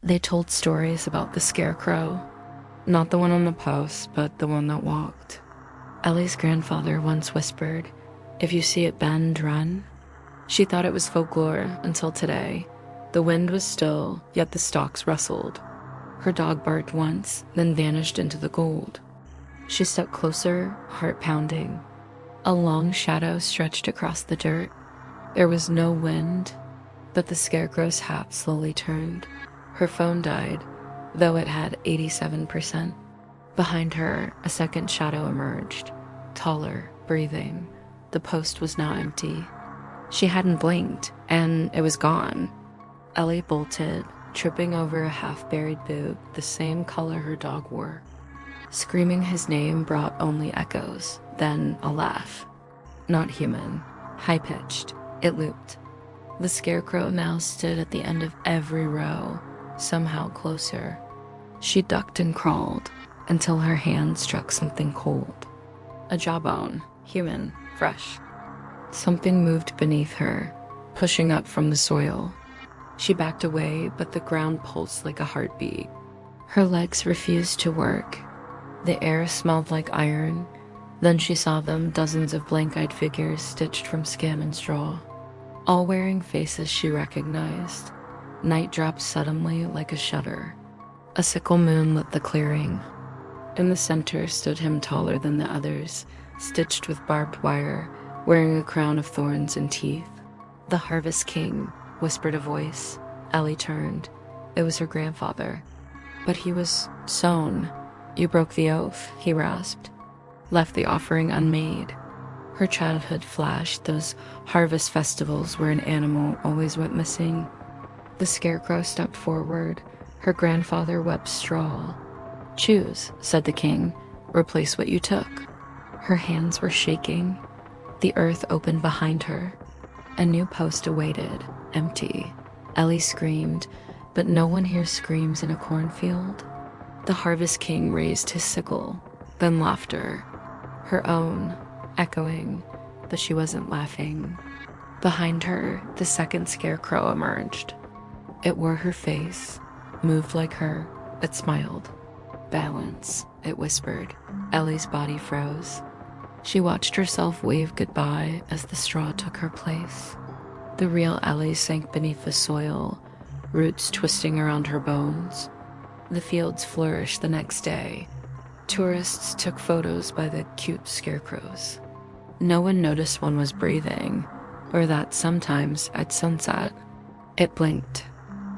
They told stories about the scarecrow, not the one on the post, but the one that walked. Ellie's grandfather once whispered, "If you see it bend, run." She thought it was folklore until today. The wind was still, yet the stalks rustled. Her dog barked once, then vanished into the gold. She stepped closer, heart pounding. A long shadow stretched across the dirt. There was no wind, but the scarecrow's hat slowly turned. Her phone died, though it had 87%. Behind her, a second shadow emerged, taller, breathing. The post was now empty. She hadn't blinked, and it was gone. Ellie bolted, tripping over a half-buried boob, the same color her dog wore. Screaming his name brought only echoes, then a laugh. Not human, high-pitched. It looped. The scarecrow now stood at the end of every row, somehow closer. She ducked and crawled until her hand struck something cold. A jawbone, human, fresh. Something moved beneath her, pushing up from the soil. She backed away, but the ground pulsed like a heartbeat. Her legs refused to work. The air smelled like iron. Then she saw them, dozens of blank-eyed figures stitched from skin and straw, all wearing faces she recognized. Night dropped suddenly like a shutter. A sickle moon lit the clearing. In the center stood him taller than the others, stitched with barbed wire, wearing a crown of thorns and teeth. "The Harvest King," whispered a voice. Ellie turned. It was her grandfather. "But he was sown. You broke the oath," he rasped. "Left the offering unmade." Her childhood flashed, those harvest festivals where an animal always went missing. The scarecrow stepped forward. Her grandfather wept straw. "Choose," said the king. "Replace what you took." Her hands were shaking. The earth opened behind her. A new post awaited, empty. Ellie screamed, but no one here screams in a cornfield. The Harvest King raised his sickle, then laughter. Her own, echoing, but she wasn't laughing. Behind her, the second scarecrow emerged. It wore her face, moved like her, it smiled. "Balance," it whispered. Ellie's body froze. She watched herself wave goodbye as the straw took her place. The real Ellie sank beneath the soil, roots twisting around her bones. The fields flourished the next day. Tourists took photos by the cute scarecrows. No one noticed one was breathing, or that sometimes at sunset, it blinked